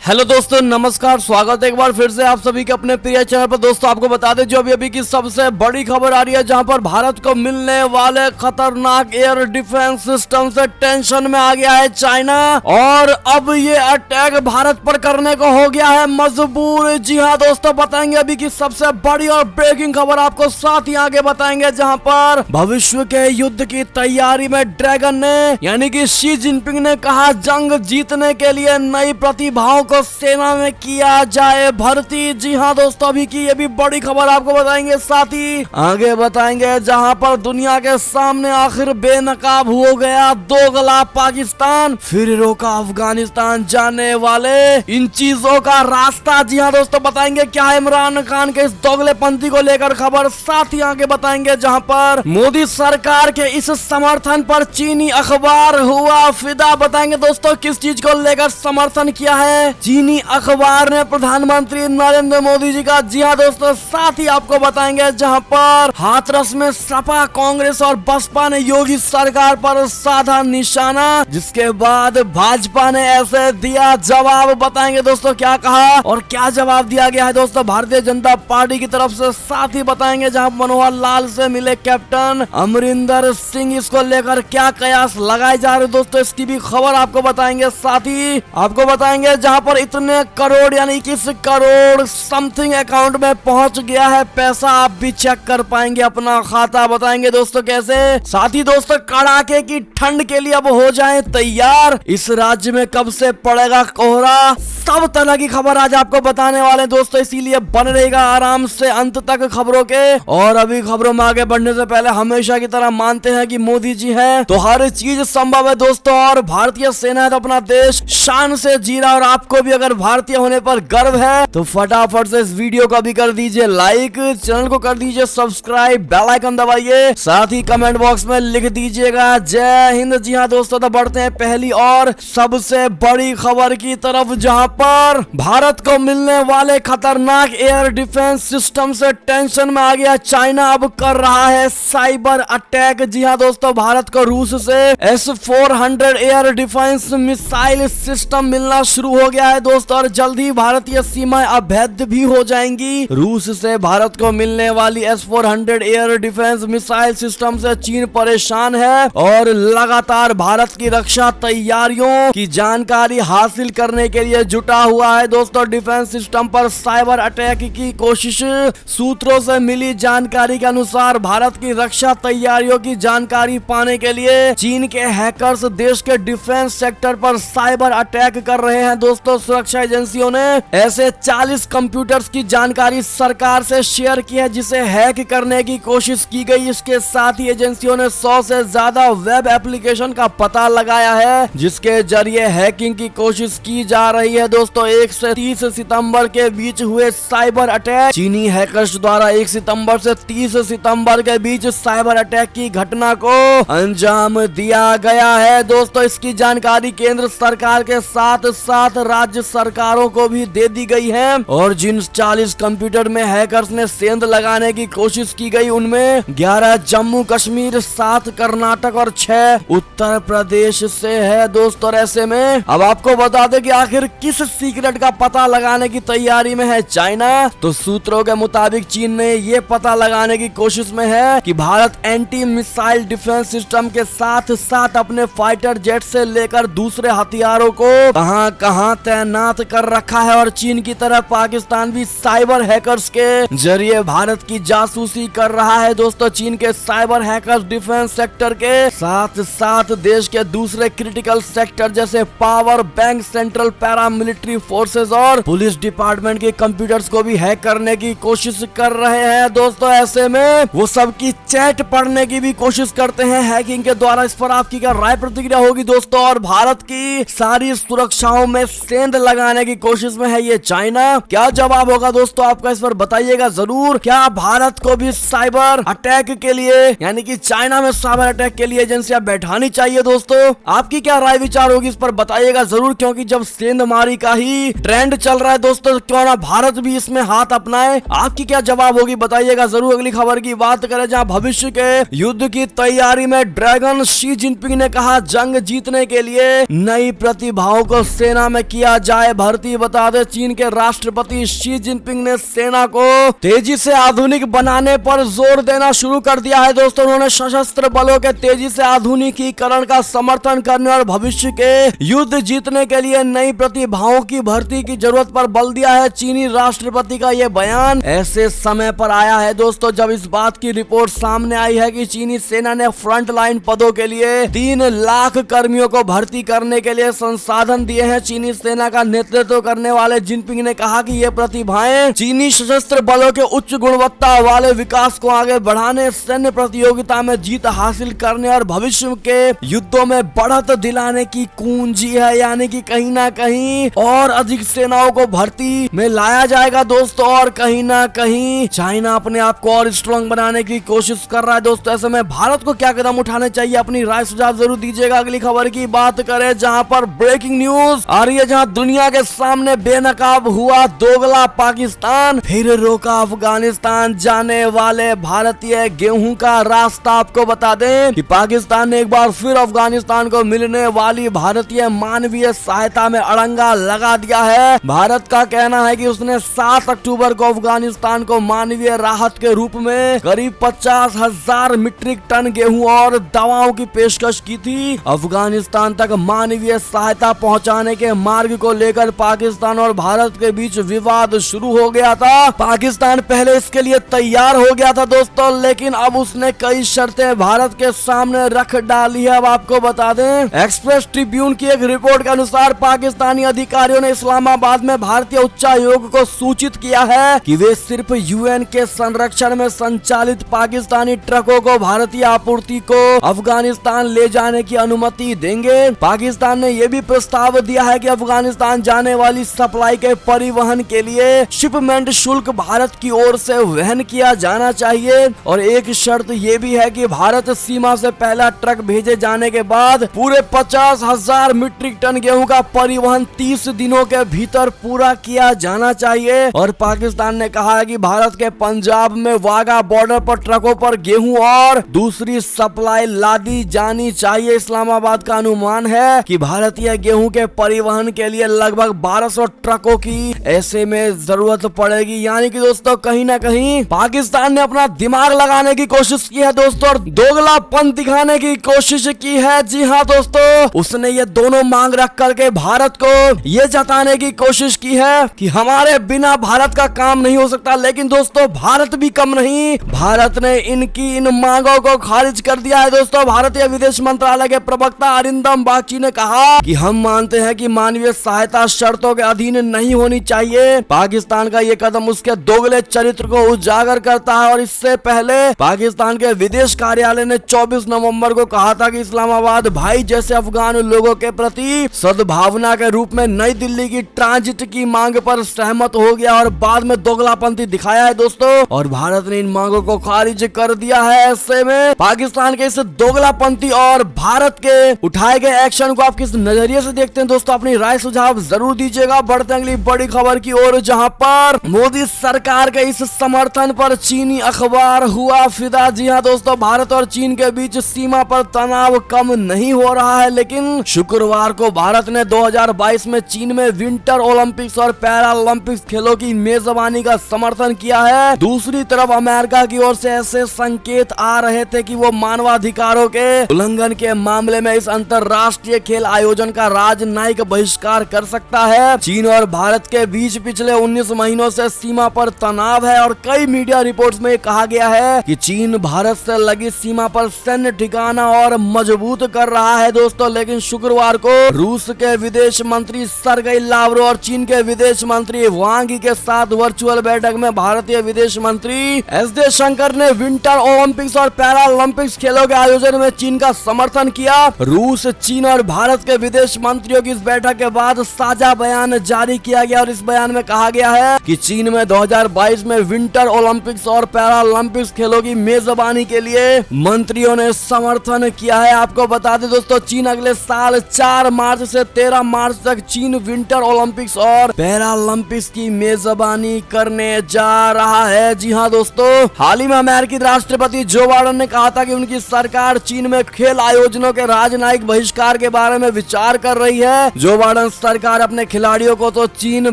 Hello दोस्तों, नमस्कार। स्वागत है एक बार फिर से आप सभी के अपने प्रिय चैनल पर। दोस्तों आपको बता दें जो अभी की सबसे बड़ी खबर आ रही है, जहां पर भारत को मिलने वाले खतरनाक एयर डिफेंस सिस्टम से टेंशन में आ गया है चाइना, और अब ये अटैक भारत पर करने को हो गया है मजबूर। जी हाँ दोस्तों, बताएंगे अभी की सबसे बड़ी और ब्रेकिंग खबर आपको, साथ ही आगे बताएंगे जहाँ पर भविष्य के युद्ध की तैयारी में ड्रैगन ने यानी कि शी जिनपिंग ने कहा जंग जीतने के लिए नई प्रतिभाओं को सेना में किया जाए भर्ती। जी हाँ दोस्तों, अभी की ये भी बड़ी खबर आपको बताएंगे, साथ ही आगे बताएंगे जहां पर दुनिया के सामने आखिर बेनकाब हो गया दोगला पाकिस्तान, फिर रोका अफगानिस्तान जाने वाले इन चीजों का रास्ता। जी हाँ दोस्तों, बताएंगे क्या है इमरान खान के इस दोगलेपंथी को लेकर खबर, साथ ही आगे बताएंगे जहां पर मोदी सरकार के इस समर्थन पर चीनी अखबार हुआ फिदा। बताएंगे दोस्तों किस चीज को लेकर समर्थन किया है चीनी अखबार ने प्रधानमंत्री नरेंद्र मोदी जी का। जी हाँ दोस्तों, साथ ही आपको बताएंगे जहां पर हाथरस में सपा, कांग्रेस और बसपा ने योगी सरकार पर साधा निशाना, जिसके बाद भाजपा ने ऐसे दिया जवाब। बताएंगे दोस्तों क्या कहा और क्या जवाब दिया गया है दोस्तों भारतीय जनता पार्टी की तरफ से। साथ ही बताएंगे जहां मनोहर लाल से मिले कैप्टन अमरिंदर सिंह, इसको लेकर क्या कयास लगाए जा रहे दोस्तों, इसकी भी खबर आपको बताएंगे। साथ ही आपको बताएंगे जहां पर इतने करोड़ यानी 21 करोड़ समथिंग अकाउंट में पहुंच गया है पैसा, आप भी चेक कर पाएंगे अपना खाता। बताएंगे दोस्तों कैसे। साथ ही दोस्तों कड़ाके की ठंड के लिए अब हो जाएं तैयार, इस राज्य में कब से पड़ेगा कोहरा, सब तरह की खबर आज आपको बताने वाले दोस्तों, इसीलिए बन रहेगा आराम से अंत तक खबरों के। और अभी खबरों में आगे बढ़ने से पहले हमेशा की तरह मानते हैं कि मोदी जी हैं तो हर चीज संभव है दोस्तों, और भारतीय सेना है तो अपना देश शान से जी रहा, और आपको भी अगर भारतीय होने पर गर्व है तो फटाफट से इस वीडियो को भी कर दीजिए लाइक, चैनल को कर दीजिए सब्सक्राइब, बेल आइकन दबाइए, साथ ही कमेंट बॉक्स में लिख दीजिएगा जय हिंद। जी हाँ दोस्तों, तो बढ़ते हैं पहली और सबसे बड़ी खबर की तरफ, जहां पर भारत को मिलने वाले खतरनाक एयर डिफेंस सिस्टम से टेंशन में आ गया चाइना, अब कर रहा है साइबर अटैक। जी हाँ दोस्तों, भारत को रूस से S-400 air defence missile system मिलना शुरू हो गया है दोस्तों, और जल्द ही भारतीय सीमाएं अभेद्य भी हो जाएंगी। रूस से भारत को मिलने वाली S-400 air defence missile system से चीन परेशान है और लगातार भारत की रक्षा तैयारियों की जानकारी हासिल करने के लिए जुटा हुआ है दोस्तों। डिफेंस सिस्टम पर साइबर अटैक की कोशिश, सूत्रों से मिली जानकारी के अनुसार भारत की रक्षा तैयारियों की जानकारी पाने के लिए चीन के हैकर्स देश के डिफेंस सेक्टर पर साइबर अटैक कर रहे हैं दोस्तों। सुरक्षा एजेंसियों ने ऐसे 40 कंप्यूटर्स की जानकारी सरकार से शेयर की है जिसे हैक करने की कोशिश की गई। इसके साथ ही एजेंसियों ने 100 से ज्यादा वेब एप्लीकेशन का पता लगाया है जिसके जरिए हैकिंग की कोशिश की जा रही है दोस्तों। 1 से 30 सितंबर के बीच हुए साइबर अटैक, चीनी हैकर्स द्वारा 1 सितंबर से 30 सितंबर के बीच साइबर अटैक की घटना को अंजाम दिया गया है दोस्तों। इसकी जानकारी केंद्र सरकार के साथ साथ राज्य सरकारों को भी दे दी गई है, और जिन 40 कंप्यूटर में हैकर्स ने सेंध लगाने की कोशिश की गई उनमें 11 जम्मू कश्मीर, 7 कर्नाटक और 6 उत्तर प्रदेश से है दोस्तों। और ऐसे में अब आपको बता दें कि आखिर किस सीक्रेट का पता लगाने की तैयारी में है चाइना, तो सूत्रों के मुताबिक चीन ने ये पता लगाने की कोशिश में है कि Bharat anti missile defence system के साथ साथ अपने फाइटर जेट से लेकर दूसरे हथियारों को कहां कहां तैनात कर रखा है, और चीन की तरह पाकिस्तान भी साइबर हैकर्स के जरिए भारत की जासूसी कर रहा है दोस्तों। चीन के साइबर हैकर्स डिफेंस सेक्टर के साथ साथ देश के दूसरे क्रिटिकल सेक्टर जैसे power bank, central paramilitary forces और पुलिस डिपार्टमेंट के कंप्यूटर्स को भी हैक करने की कोशिश कर रहे हैं दोस्तों। ऐसे में वो सबकी चैट पढ़ने की भी कोशिश करते हैं हैकिंग के द्वारा। इस पर आपकी क्या राय प्रतिक्रिया होगी दोस्तों। और भारत की सारी सुरक्षाओं में सेंध लगाने की कोशिश में है ये चाइना, क्या जवाब होगा दोस्तों आपका, इस पर बताइएगा जरूर। क्या भारत को भी साइबर अटैक के लिए यानी कि चाइना में साइबर अटैक के लिए एजेंसियां बैठानी चाहिए दोस्तों, आपकी क्या राय विचार होगी इस पर बताइएगा जरूर, क्योंकि जब सेंधमारी का ही ट्रेंड चल रहा है दोस्तों, क्यों ना भारत भी इसमें हाथ अपनाए। आपकी क्या जवाब होगी बताइएगा जरूर। अगली खबर की बात करें जहां भविष्य के युद्ध की तैयारी में ड्रैगन शी जिनपिंग ने कहा जंग जीतने के लिए नई प्रतिभाओं को सेना में किया किया जाए भर्ती। बता दें चीन के राष्ट्रपति शी जिनपिंग ने सेना को तेजी से आधुनिक बनाने पर जोर देना शुरू कर दिया है। दोस्तों उन्होंने सशस्त्र बलों के तेजी से आधुनिकीकरण का समर्थन करने और भविष्य के युद्ध जीतने के लिए नई प्रतिभाओं की भर्ती की जरूरत पर बल दिया है। चीनी राष्ट्रपति का यह बयान ऐसे समय पर आया है दोस्तों जब इस बात की रिपोर्ट सामने आई है कि चीनी सेना ने फ्रंट लाइन पदों के लिए 3 लाख कर्मियों को भर्ती करने के लिए संसाधन दिए हैं। चीनी सेना का नेतृत्व करने वाले जिनपिंग ने कहा कि ये प्रतिभाएं चीनी सशस्त्र बलों के उच्च गुणवत्ता वाले विकास को आगे बढ़ाने, सैन्य प्रतियोगिता में जीत हासिल करने और भविष्य के युद्धों में बढ़त दिलाने की कुंजी है। यानी कि कहीं ना कहीं और अधिक सेनाओं को भर्ती में लाया जाएगा दोस्तों, और कहीं ना कहीं चाइना अपने आप को और स्ट्रॉन्ग बनाने की कोशिश कर रहा है। दोस्तों ऐसे में भारत को क्या कदम उठाने चाहिए, अपनी राय सुझाव जरूर दीजिएगा। अगली खबर की बात करें जहां पर ब्रेकिंग न्यूज आ रही है, जहां दुनिया के सामने बेनकाब हुआ दोगला पाकिस्तान, फिर रोका अफगानिस्तान जाने वाले भारतीय गेहूं का रास्ता। आपको बता दें कि पाकिस्तान ने एक बार फिर अफगानिस्तान को मिलने वाली भारतीय मानवीय सहायता में अड़ंगा लगा दिया है। भारत का कहना है कि उसने 7 अक्टूबर को अफगानिस्तान को मानवीय राहत के रूप में करीब 50,000 मीट्रिक टन गेहूं और दवाओं की पेशकश की थी। अफगानिस्तान तक मानवीय सहायता पहुंचाने के मार्ग को लेकर पाकिस्तान और भारत के बीच विवाद शुरू हो गया था। पाकिस्तान पहले इसके लिए तैयार हो गया था दोस्तों, लेकिन अब उसने कई शर्तें भारत के सामने रख डाली है। अब आपको बता दें एक्सप्रेस ट्रिब्यून की एक रिपोर्ट के अनुसार पाकिस्तानी अधिकारियों ने इस्लामाबाद में भारतीय उच्चायोग को सूचित किया है कि वे सिर्फ यूएन के संरक्षण में संचालित पाकिस्तानी ट्रकों को भारतीय आपूर्ति को अफगानिस्तान ले जाने की अनुमति देंगे। पाकिस्तान ने यह भी प्रस्ताव दिया है कि अफगानिस्तान जाने वाली सप्लाई के परिवहन के लिए शिपमेंट शुल्क भारत की ओर से वहन किया जाना चाहिए, और एक शर्त यह भी है कि भारत सीमा से पहला ट्रक भेजे जाने के बाद पूरे 50,000 मीट्रिक टन गेहूं का परिवहन 30 दिनों के भीतर पूरा किया जाना चाहिए। और पाकिस्तान ने कहा है कि भारत के पंजाब में वाघा बॉर्डर पर ट्रकों पर गेहूं और दूसरी सप्लाई लादी जानी चाहिए। इस्लामाबाद का अनुमान है कि भारतीय गेहूं के परिवहन के लिए लगभग 1200 ट्रकों की ऐसे में जरूरत पड़ेगी। यानी कि दोस्तों कहीं ना कहीं पाकिस्तान ने अपना दिमाग लगाने की कोशिश की है दोस्तों, और दोगलापन दिखाने की कोशिश की है। जी हाँ दोस्तों, उसने ये दोनों मांग रख करके भारत को ये जताने की कोशिश की है कि हमारे बिना भारत का काम नहीं हो सकता। लेकिन दोस्तों भारत भी कम नहीं, भारत ने इनकी इन मांगों को खारिज कर दिया है। दोस्तों भारतीय विदेश मंत्रालय के प्रवक्ता अरिंदम बागची ने कहा कि हम मानते हैं कि मानवीय सहायता शर्तों के अधीन नहीं होनी चाहिए। पाकिस्तान का ये कदम उसके दोगले चरित्र को उजागर करता है, और इससे पहले पाकिस्तान के विदेश कार्यालय ने 24 नवंबर को कहा था कि इस्लामाबाद भाई जैसे अफगान लोगों के प्रति सद्भावना के रूप में नई दिल्ली की ट्रांजिट की मांग पर सहमत हो गया, और बाद में दोगलापंथी दिखाया है दोस्तों, और भारत ने इन मांगों को खारिज कर दिया है। ऐसे में पाकिस्तान के इस दोगलापंथी और भारत के उठाए गए एक्शन को आप किस नजरिए से देखते हैं दोस्तों, अपनी राय सुझाव जरूर दीजिएगा। बढ़ते अगली बड़ी खबर की ओर, जहां पर मोदी सरकार के इस समर्थन पर चीनी अखबार हुआ फिदा। जी हाँ दोस्तों, भारत और चीन के बीच सीमा पर तनाव कम नहीं हो रहा है, लेकिन शुक्रवार को भारत ने 2022 में चीन में विंटर ओलंपिक्स और पैरा ओलंपिक्स खेलों की मेजबानी का समर्थन किया है। दूसरी तरफ अमेरिका की ओर से ऐसे संकेत आ रहे थे कि वो मानवाधिकारों के उल्लंघन के मामले में इस अंतरराष्ट्रीय खेल आयोजन का राजनयिक बहिष्कार कर सकता है। चीन और भारत के बीच पिछले 19 महीनों से सीमा पर तनाव है, और कई मीडिया रिपोर्ट्स में कहा गया है कि चीन भारत से लगी सीमा पर सैन्य ठिकाना और मजबूत कर रहा है दोस्तों। लेकिन शुक्रवार को रूस के विदेश मंत्री सरगेई लावरोव और चीन के विदेश मंत्री वांग यी के साथ वर्चुअल बैठक में भारतीय विदेश मंत्री एस जयशंकर ने विंटर ओलंपिक्स और पैरा ओलंपिक्स खेलों के आयोजन में चीन का समर्थन किया। रूस, चीन और भारत के विदेश मंत्रियों की इस बैठक के बाद साझा बयान जारी किया गया, और इस बयान में कहा गया है कि चीन में 2022 में विंटर ओलंपिक्स और पैरा ओलंपिक्स खेलों की मेजबानी के लिए मंत्रियों ने समर्थन किया है। आपको बता दें दोस्तों, चीन अगले साल 4 मार्च से 13 मार्च तक चीन विंटर ओलंपिक्स और पैरा ओलंपिक्स की मेजबानी करने जा रहा है। जी हाँ दोस्तों, हाल ही में अमेरिकी राष्ट्रपति जो बाइडेन ने कहा था कि उनकी सरकार चीन में खेल आयोजनों के राजनयिक बहिष्कार के बारे में विचार कर रही है। जो बाइडेन सरकार अपने खिलाड़ियों को तो चीन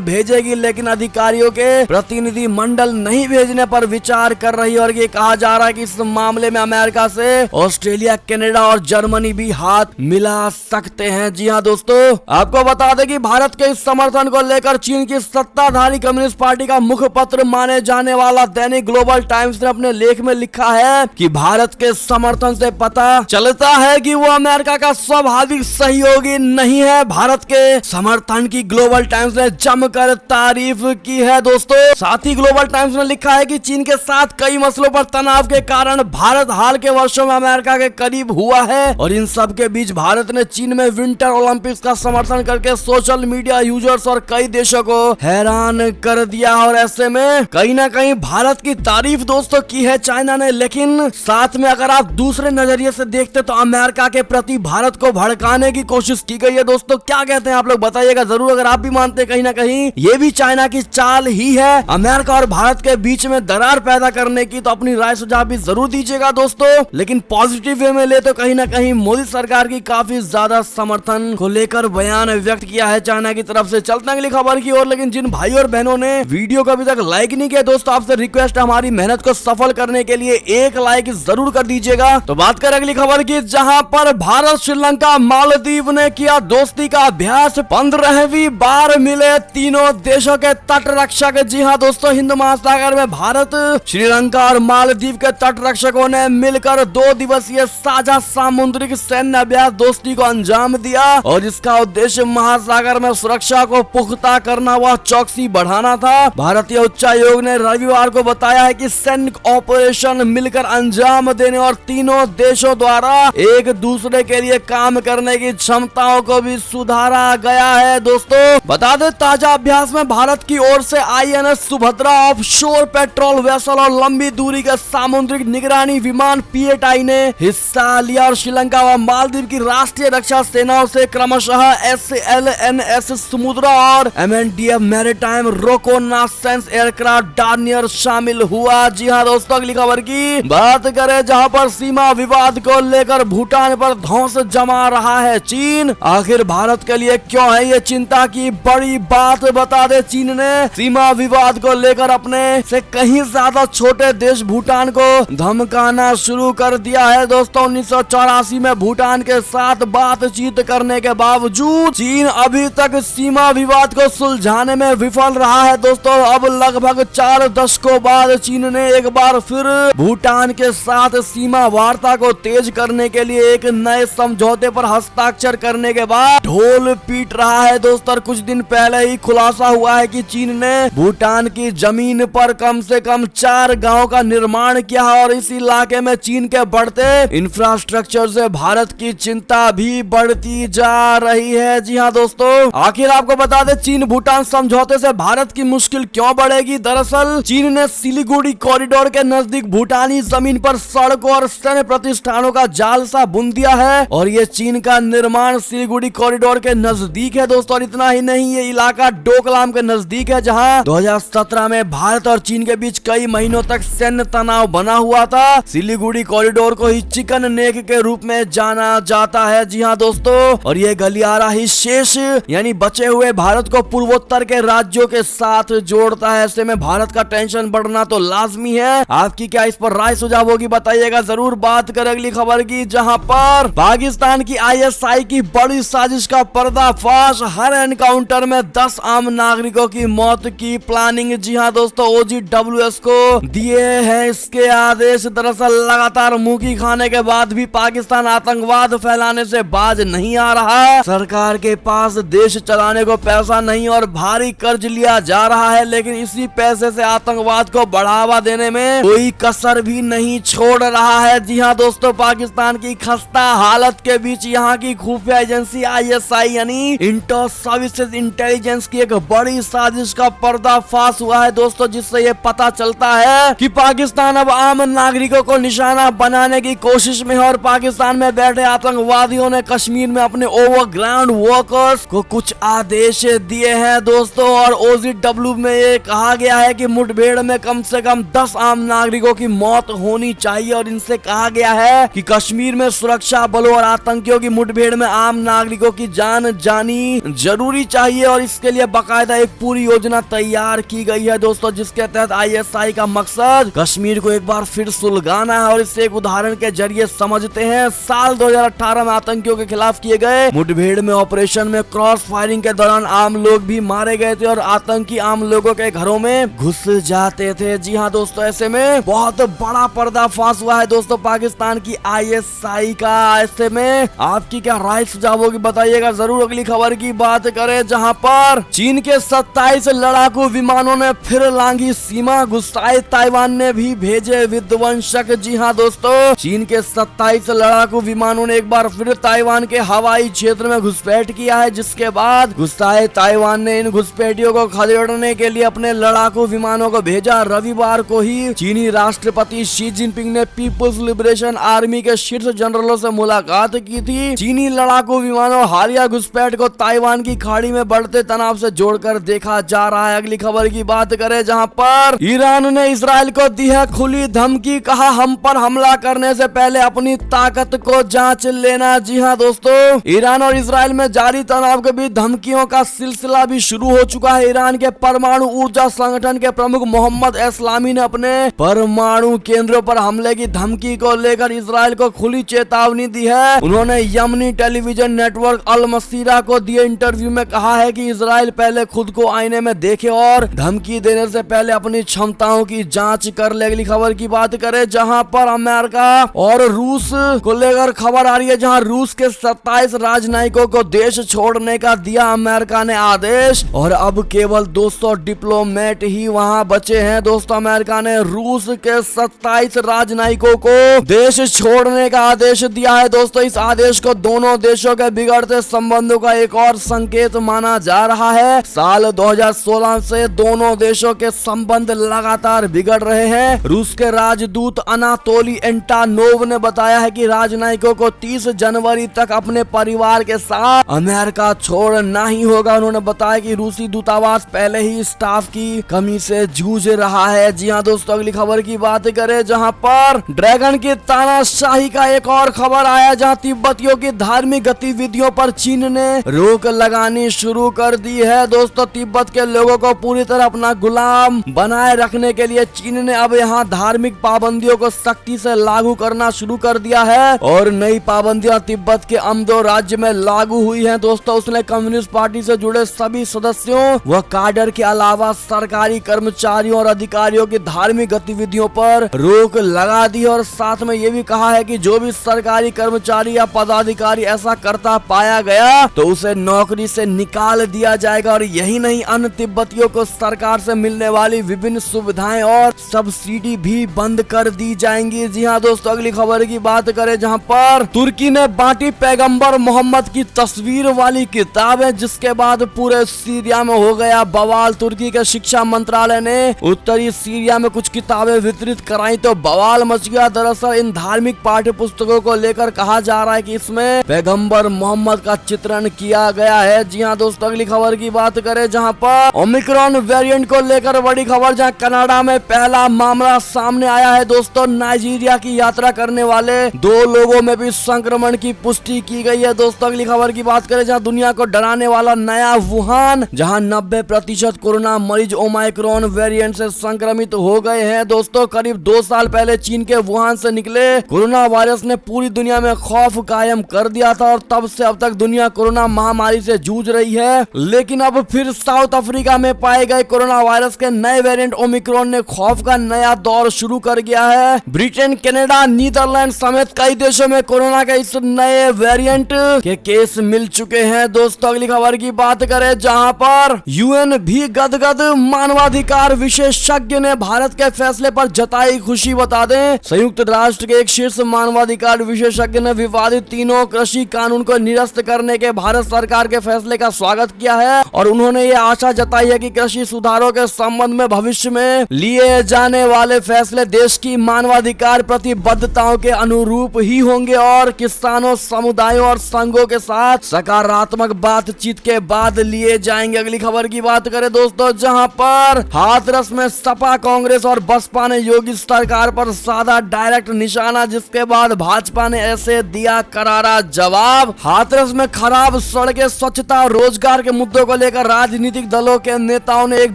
भेजेगी, लेकिन अधिकारियों के प्रतिनिधि मंडल नहीं भेजने पर विचार कर रही है। और ये कहा जा रहा है कि इस मामले में अमेरिका से ऑस्ट्रेलिया, कनाडा और जर्मनी भी हाथ मिला सकते हैं। जी हाँ दोस्तों, आपको बता दें कि भारत के इस समर्थन को लेकर चीन की सत्ताधारी कम्युनिस्ट पार्टी का मुखपत्र माने जाने वाला दैनिक ग्लोबल टाइम्स ने अपने लेख में लिखा है कि भारत के समर्थन से पता चलता है कि वो अमेरिका का स्वाभाविक सहयोगी नहीं है। भारत के समर्थन की ग्लोबल टाइम्स ने जमकर तारीफ की है दोस्तों। साथ ही ग्लोबल टाइम्स ने लिखा है कि चीन के साथ कई मसलों पर तनाव के कारण भारत हाल के वर्षों में अमेरिका के करीब हुआ है, और इन सब के बीच भारत ने चीन में विंटर ओलंपिक्स का समर्थन करके सोशल मीडिया यूजर्स और कई देशों को हैरान कर दिया। और ऐसे में कहीं ना कहीं भारत की तारीफ दोस्तों की है चाइना ने, लेकिन साथ में अगर आप दूसरे नजरिए से देखते तो अमेरिका के प्रति भारत को भड़काने की कोशिश की गई है दोस्तों। क्या कहते हैं आप लोग, बताइएगा जरूर। अगर आप भी मानते कहीं ना कहीं ये भी चाइना की चाल ही है अमेरिका और भारत के बीच में दरार पैदा करने की, तो अपनी राय सुझाव भी जरूर दीजिएगा दोस्तों। लेकिन पॉजिटिव वे में ले तो कहीं ना कहीं मोदी सरकार की काफी ज्यादा समर्थन को लेकर बयान व्यक्त किया है चाइना की तरफ से। चलते हैं अगली खबर की ओर, लेकिन जिन भाई और बहनों ने वीडियो को अभी तक लाइक नहीं किया दोस्तों, आपसे रिक्वेस्ट है हमारी मेहनत को सफल करने के लिए एक लाइक जरूर कर दीजिएगा। तो बात करें अगली खबर की, जहां पर भारत, श्रीलंका, मालदीव ने किया दोस्ती का अभ्यास। 15वीं बार मिले तीनों देशों के तट रक्षक। जी हाँ दोस्तों, हिंद महासागर में भारत, श्रीलंका और मालदीव के तट रक्षकों ने मिलकर 2 दिवसीय साझा सामुद्रिक सैन्य अभ्यास दोस्ती को अंजाम दिया, और इसका उद्देश्य महासागर में सुरक्षा को पुख्ता करना व चौकसी बढ़ाना था। भारतीय उच्चायोग ने रविवार को बताया है कि सैन्य ऑपरेशन मिलकर अंजाम देने और तीनों देशों द्वारा एक दूसरे के लिए काम करने की क्षमताओं को भी सुधारा गया है दोस्तों। बता दें, ताजा अभ्यास में भारत की ओर से INS Subhadra offshore patrol vessel और लंबी दूरी के सामुद्रिक निगरानी विमान PATI ने हिस्सा लिया, और श्रीलंका व मालदीव की राष्ट्रीय रक्षा सेनाओं से क्रमशः SLNS समुद्रा और MNDF मैरीटाइम रिकॉनासेंस एयरक्राफ्ट डार्नियर शामिल हुआ। जी हाँ दोस्तों, अगली खबर की बात करें, जहां पर सीमा विवाद को लेकर भूटान पर धौंस जमा रहा है चीन। आखिर भारत के लिए क्यों है ये चिंता की बड़ी बात। बता दे, चीन ने सीमा विवाद को लेकर अपने से कहीं ज्यादा छोटे देश भूटान को धमकाना शुरू कर दिया है दोस्तों। 1984 में भूटान के साथ बातचीत करने के बावजूद चीन अभी तक सीमा विवाद को सुलझाने में विफल रहा है दोस्तों। अब लगभग 4 दशकों बाद चीन ने एक बार फिर भूटान के साथ सीमा वार्ता को तेज करने के लिए एक नए समझौते पर हस्ताक्षर करने के बाद ढोल पीट रहा है दोस्तों। कुछ दिन पहले ही खुलासा हुआ है कि चीन ने भूटान की जमीन पर कम से कम 4 गांवों का निर्माण किया है, और इस इलाके में चीन के बढ़ते इंफ्रास्ट्रक्चर से भारत की चिंता भी बढ़ती जा रही है। जी हाँ दोस्तों, आखिर आपको बता दें, चीन भूटान समझौते से भारत की मुश्किल क्यों बढ़ेगी। दरअसल चीन ने सिलीगुड़ी कॉरिडोर के नजदीक भूटानी जमीन पर सड़कों और सैन्य प्रतिष्ठानों का जाल सा बुन दिया है, और ये चीन का निर्माण सिलीगुड़ी कॉरिडोर के नजदीक है दोस्तों। और इतना ही नहीं, ये इलाका डोकलाम के नजदीक है, जहां 2017 में भारत और चीन के बीच कई महीनों तक सैन्य तनाव बना हुआ था। सिलीगुड़ी कॉरिडोर को ही चिकन नेक के रूप में जाना जाता है। जी हाँ दोस्तों, और ये गलियारा ही शेष यानी बचे हुए भारत को पूर्वोत्तर के राज्यों के साथ जोड़ता है। ऐसे में भारत का टेंशन बढ़ना तो लाजमी है। आपकी क्या इस पर राय सुझाव होगी, बताइएगा जरूर। बात करें अगली खबर की, जहां पर पाकिस्तान की ISI की बड़ी साजिश का पर्दाफाश। हर एनकाउंटर में 10 आम नागरिकों की मौत की प्लानिंग। जी हाँ दोस्तों, OGWS को दिए हैं इसके आदेश। दरअसल लगातार मुंह खाने के बाद भी पाकिस्तान आतंकवाद फैलाने से बाज नहीं आ रहा। सरकार के पास देश चलाने को पैसा नहीं और भारी कर्ज लिया जा रहा है, लेकिन इसी पैसे से आतंकवाद को बढ़ावा देने में कोई कसर भी नहीं छोड़ रहा है। जी हाँ दोस्तों, पाकिस्तान की खस्ता हालत के बीच यहाँ की खुफिया एजेंसी ISI यानी इंटर सर्विसेज इंटेलिजेंस की एक बड़ी साजिश का पर्दाफाश हुआ है दोस्तों, जिससे ये पता चलता है कि पाकिस्तान अब आम नागरिकों को निशाना बनाने की कोशिश में है, और पाकिस्तान में बैठे आतंकवादियों ने कश्मीर में अपने ओवरग्राउंड वर्कर्स को कुछ आदेश दिए हैं दोस्तों। और OGW में ये कहा गया है कि मुठभेड़ में कम से कम 10 आम नागरिकों की मौत होनी चाहिए, और इनसे कहा गया है कि कश्मीर में सुरक्षा बलों और आतंकियों की मुठभेड़ में आम नागरिकों की जान जानी ही जरूरी चाहिए और इसके लिए बाकायदा एक पूरी योजना तैयार की गई है दोस्तों, जिसके तहत ISI का मकसद कश्मीर को एक बार फिर सुलगाना है। और इससे एक उदाहरण के जरिए समझते हैं। साल 2018 में आतंकियों के खिलाफ किए गए मुठभेड़ में ऑपरेशन में क्रॉस फायरिंग के दौरान आम लोग भी मारे गए थे और आतंकी आम लोगों के घरों में घुस जाते थे। जी हाँ दोस्तों, ऐसे में बहुत बड़ा पर्दाफाश हुआ है दोस्तों पाकिस्तान की ISI का। ऐसे में आपकी क्या राय सुझाव होगी बताइएगा जरूर। अगली खबर की बात करें, जहां पर चीन के 27 लड़ाकू विमानों ने फिर लांघी सीमा, गुस्साए ताइवान ने भी भेजे विध्वंसक। जी हाँ दोस्तों, चीन के 27 लड़ाकू विमानों ने एक बार फिर ताइवान के हवाई क्षेत्र में घुसपैठ किया है, जिसके बाद गुस्साए ताइवान ने इन घुसपैठियों को खदेड़ने के लिए अपने लड़ाकू विमानों को भेजा। रविवार को ही चीनी राष्ट्रपति शी जिनपिंग ने पीपुल्स लिबरेशन आर्मी के शीर्ष जनरलों से मुलाकात की थी। चीनी लड़ाकू विमानों हालिया घुसपैठ को ताइवान की खाड़ी में बढ़ते तनाव से जोड़कर देखा जा रहा है। अगली खबर की बात करें, जहां पर ईरान ने इजराइल को दी है खुली धमकी, कहा हम पर हमला करने से पहले अपनी ताकत को जांच लेना। जी हाँ दोस्तों, ईरान और इजराइल में जारी तनाव के बीच धमकियों का सिलसिला भी शुरू हो चुका है। ईरान के परमाणु ऊर्जा संगठन के प्रमुख मोहम्मद इस्लामी ने अपने परमाणु केंद्रों पर हमले की धमकी को लेकर इजराइल को खुली चेतावनी दी है। उन्होंने यमनी टेलीविजन नेटवर्क अल मसीरा को दिए इंटरव्यू में कहा है कि इजराइल पहले खुद को आईने में देखे और धमकी देने से पहले अपनी क्षमताओं की जांच कर ले। अगली खबर की बात करें, जहां पर अमेरिका और रूस को लेकर खबर आ रही है, जहां रूस के 27 राजनयिकों को देश छोड़ने का दिया अमेरिका ने आदेश और अब केवल 200 डिप्लोमेट ही वहां बचे हैं। दोस्तों, अमेरिका ने रूस के 27 राजनयिकों को देश छोड़ने का आदेश दिया है। दोस्तों, इस आदेश को दोनों देशों के बिगड़ते संबंधों का एक और संकेत माना जा रहा है। साल 2016 से दोनों देशों के संबंध लगातार बिगड़ रहे हैं। रूस के राजदूत अनातोली एंटानोव ने बताया है कि राजनयिकों को 30 जनवरी तक अपने परिवार के साथ अमेरिका छोड़ना ही होगा। उन्होंने बताया कि रूसी दूतावास पहले ही स्टाफ की कमी से जूझ रहा है। जी हाँ दोस्तों, अगली खबर की बात करें, जहां पर ड्रैगन की तानाशाही का एक और खबर आया, जहां तिब्बतियों की धार्मिक गतिविधियों पर चीन ने रोक लगानी शुरू कर दी है। दोस्तों, तिब्बत के लोगों को पूरी तरह अपना गुलाम बनाए रखने के लिए चीन ने अब यहाँ धार्मिक पाबंदियों को सख्ती से लागू करना शुरू कर दिया है और नई पाबंदियां तिब्बत के अमदो राज्य में लागू हुई हैं। दोस्तों, उसने कम्युनिस्ट पार्टी से जुड़े सभी सदस्यों व काडर के अलावा सरकारी कर्मचारियों और अधिकारियों की धार्मिक गतिविधियों पर रोक लगा दी और साथ में ये भी कहा है कि जो भी सरकारी कर्मचारी या पदाधिकारी ऐसा करता पाया गया तो उसे नौकरी से निकाल दिया जाएगा और यही नहीं, अन्य तिब्बतियों को सरकार से मिलने वाली विभिन्न सुविधाएं और सब्सिडी भी बंद कर दी जाएंगी। जी हाँ दोस्तों, अगली खबर की बात करें, जहां पर तुर्की ने बांटी पैगंबर मोहम्मद की तस्वीर वाली किताबें, जिसके बाद पूरे सीरिया में हो गया बवाल। तुर्की के शिक्षा मंत्रालय ने उत्तरी सीरिया में कुछ किताबें वितरित कराई तो बवाल मच गया। दरअसल इन धार्मिक पाठ्य पुस्तकों को लेकर कहा जा रहा है कि इसमें पैगंबर मोहम्मद का चित्रण किया गया है। जी हाँ दोस्तों, अगली खबर की बात करें, जहां पर ओमिक्रॉन वेरिएंट को लेकर बड़ी खबर, जहां कनाडा में पहला मामला सामने आया है। दोस्तों, नाइजीरिया की यात्रा करने वाले 2 लोगों में भी संक्रमण की पुष्टि की गई है। दोस्तों, अगली खबर की बात करें, जहां दुनिया को डराने वाला नया वुहान, जहां 90% कोरोना मरीज ओमाइक्रॉन वेरिएंट से संक्रमित हो गए हैं। दोस्तों, करीब 2 साल पहले चीन के वुहान से निकले कोरोना वायरस ने पूरी दुनिया में खौफ कायम कर दिया था और तब से अब तक दुनिया कोरोना महामारी से जूझ रही है। लेकिन अब फिर साउथ अफ्रीका में पाए गए कोरोना वायरस के नए वेरिएंट ओमिक्रॉन ने खौफ का नया दौर शुरू कर गया है। ब्रिटेन, कनाडा, नीदरलैंड समेत कई देशों में कोरोना के इस नए वेरिएंट के केस मिल चुके हैं। दोस्तों, अगली खबर की बात करें, जहां पर यूएन भी गदगद, मानवाधिकार विशेषज्ञ ने भारत के फैसले पर जताई खुशी। बता दें, संयुक्त राष्ट्र के एक शीर्ष मानवाधिकार विशेषज्ञ ने विवादित तीनों कृषि कानून को निरस्त करने के भारत सरकार के फैसले का स्वागत किया है और उन्होंने ये आशा जताई है कि कृषि सुधारों के संबंध में भविष्य में लिए जाने वाले फैसले देश की मानवाधिकार प्रतिबद्धताओं के अनुरूप ही होंगे और किसानों, समुदायों और संघों के साथ सकारात्मक बातचीत के बाद लिए जाएंगे। अगली खबर की बात करें दोस्तों, जहां पर हाथरस में सपा, कांग्रेस और बसपा ने योगी सरकार पर साधा डायरेक्ट निशाना, जिसके बाद भाजपा ने ऐसे दिया करारा जवाब। हाथरस में खराब सड़क लड़के स्वच्छता और रोजगार के मुद्दों को लेकर राजनीतिक दलों के नेताओं ने एक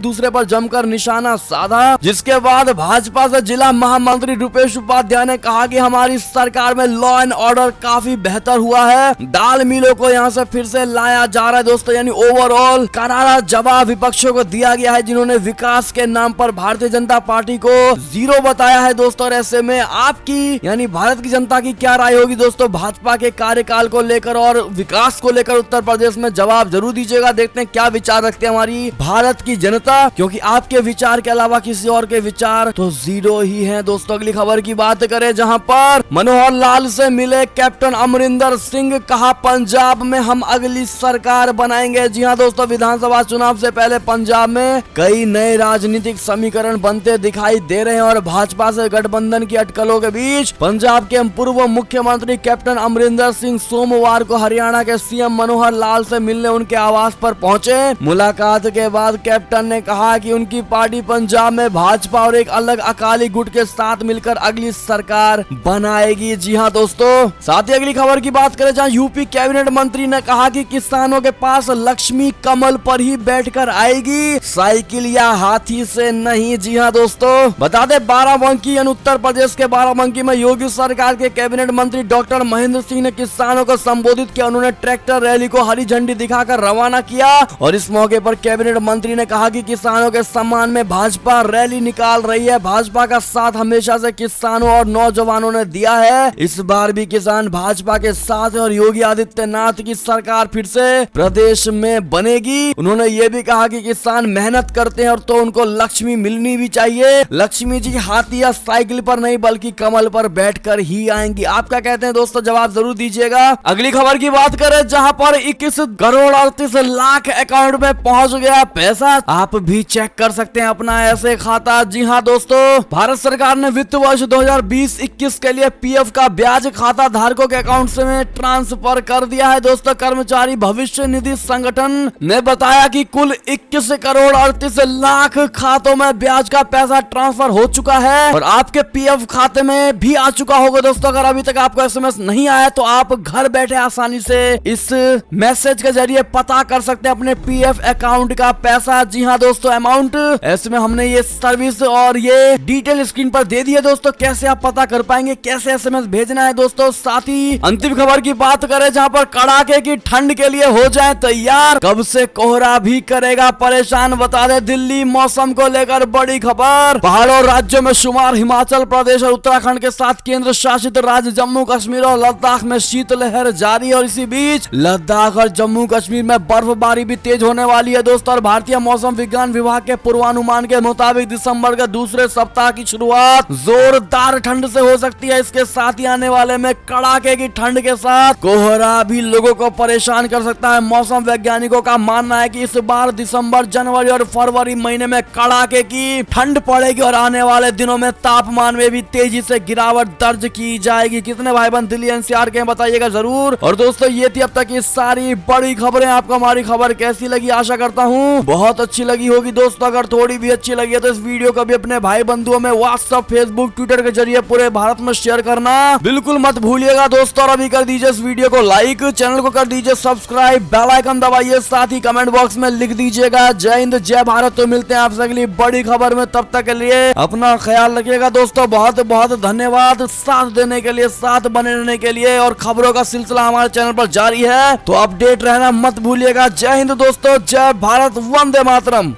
दूसरे पर जमकर निशाना साधा, जिसके बाद भाजपा से जिला महामंत्री रुपेश उपाध्याय ने कहा कि हमारी सरकार में लॉ एंड ऑर्डर काफी बेहतर हुआ है, दाल मिलों को यहाँ से फिर से लाया जा रहा है दोस्तों। यानी ओवरऑल करारा जवाब विपक्षों को दिया गया है, जिन्होंने विकास के नाम पर भारतीय जनता पार्टी को जीरो बताया है दोस्तों। और ऐसे में आपकी यानी भारत की जनता की क्या राय होगी दोस्तों भाजपा के कार्यकाल को लेकर और विकास को लेकर उत्तर प्रदेश में? जवाब जरूर दीजिएगा। देखते हैं क्या विचार रखते हैं हमारी भारत की जनता, क्योंकि आपके विचार के अलावा किसी और के विचार तो जीरो ही हैं दोस्तों। अगली खबर की बात करें, जहां पर मनोहर लाल से मिले कैप्टन अमरिंदर सिंह, कहा पंजाब में हम अगली सरकार बनाएंगे। जी हां दोस्तों, विधानसभा चुनाव से पहले पंजाब में कई नए राजनीतिक समीकरण बनते दिखाई दे रहे हैं और भाजपा से गठबंधन की अटकलों के बीच पंजाब के पूर्व मुख्यमंत्री कैप्टन अमरिंदर सिंह सोमवार को हरियाणा के सीएम मनोहर लाल से मिलने उनके आवास पर पहुंचे। मुलाकात के बाद कैप्टन ने कहा कि उनकी पार्टी पंजाब में भाजपा और एक अलग अकाली गुट के साथ मिलकर अगली सरकार बनाएगी। जी हां दोस्तों, साथ ही अगली खबर की बात करें, जहां यूपी कैबिनेट मंत्री ने कहा कि किसानों के पास लक्ष्मी कमल पर ही बैठकर आएगी, साइकिल या हाथी से नहीं। जी हां दोस्तों, बता दें बाराबंकी यानी उत्तर प्रदेश के बाराबंकी में योगी सरकार के कैबिनेट मंत्री डॉक्टर महेंद्र सिंह ने किसानों को संबोधित किया। उन्होंने ट्रैक्टर रैली को हरी झंडी दिखाकर रवाना किया और इस मौके पर कैबिनेट मंत्री ने कहा कि किसानों के सम्मान में भाजपा रैली निकाल रही है। भाजपा का साथ हमेशा से किसानों और नौजवानों ने दिया है, इस बार भी किसान भाजपा के साथ है और योगी आदित्यनाथ की सरकार फिर से प्रदेश में बनेगी। उन्होंने ये भी कहा कि किसान मेहनत करते हैं और तो उनको लक्ष्मी मिलनी भी चाहिए। लक्ष्मी जी हाथी या साइकिल पर नहीं बल्कि कमल पर बैठकर ही आएंगी। आप क्या कहते हैं दोस्तों, जवाब जरूर दीजिएगा। अगली खबर की बात करें, जहां पर 21 करोड़ 38 लाख अकाउंट में पहुंच गया पैसा। आप भी चेक कर सकते हैं अपना ऐसे खाता। जी हां दोस्तों, भारत सरकार ने वित्त वर्ष 2020-21 के लिए पीएफ का ब्याज खाता धारकों के अकाउंट से में ट्रांसफर कर दिया है दोस्तों। कर्मचारी भविष्य निधि संगठन ने बताया कि कुल 21 करोड़ 38 लाख खातों में ब्याज का पैसा ट्रांसफर हो चुका है और आपके पीएफ खाते में भी आ चुका होगा दोस्तों। अगर अभी तक आपको एसएमएस नहीं आया तो आप घर बैठे आसानी से इस मैसेज के जरिए पता कर सकते हैं अपने पीएफ अकाउंट का पैसा। जी हां दोस्तों, अमाउंट इसमें हमने ये सर्विस और ये डिटेल स्क्रीन पर दे दी है दोस्तों। कैसे आप पता कर पाएंगे, कैसे एसएमएस भेजना है दोस्तों। साथ ही अंतिम खबर की बात करें, जहां पर कड़ाके की ठंड के लिए हो जाए तैयार, कब से कोहरा भी करेगा परेशान। बता दे दिल्ली मौसम को लेकर बड़ी खबर, पहाड़ों राज्यों में शुमार हिमाचल प्रदेश और उत्तराखंड के साथ केंद्र शासित राज्य जम्मू कश्मीर और लद्दाख में शीतलहर जारी है और इसी बीच लद्दाख और जम्मू कश्मीर में बर्फबारी भी तेज होने वाली है दोस्तों। और भारतीय मौसम विज्ञान विभाग के पूर्वानुमान के मुताबिक दिसंबर के दूसरे सप्ताह की शुरुआत जोरदार ठंड से हो सकती है। इसके साथ ही आने वाले में कड़ाके की ठंड के साथ कोहरा भी लोगों को परेशान कर सकता है। मौसम वैज्ञानिकों का मानना है कि इस बार दिसंबर, जनवरी और फरवरी महीने में कड़ाके की ठंड पड़ेगी और आने वाले दिनों में तापमान में भी तेजी से गिरावट दर्ज की जाएगी। कितने भाई बंद दिल्ली एनसीआर के बताइएगा जरूर। और दोस्तों, ये थी अब तक की सारी बड़ी खबरें। आपको हमारी खबर कैसी लगी? आशा करता हूँ बहुत अच्छी लगी होगी दोस्तों। अगर थोड़ी भी अच्छी लगी है तो इस वीडियो को भी अपने भाई बंधुओं में व्हाट्सएप, फेसबुक, ट्विटर के जरिए पूरे भारत में शेयर करना बिल्कुल मत भूलिएगा दोस्तों। और अभी कर दीजिए इस वीडियो को लाइक, चैनल को कर दीजिए सब्सक्राइब, बेल आइकन दबाइए, साथ ही कमेंट बॉक्स में लिख दीजिएगा जय हिंद जय भारत। तो मिलते हैं आपसे अगली बड़ी खबर में, तब तक के लिए अपना ख्याल रखिएगा दोस्तों। बहुत बहुत धन्यवाद साथ देने के लिए, साथ बने रहने के लिए। और खबरों का सिलसिला हमारे चैनल पर जारी है, तो अपडेट रहना मत भूलिएगा। जय हिंद दोस्तों, जय भारत, वंदे मातरम।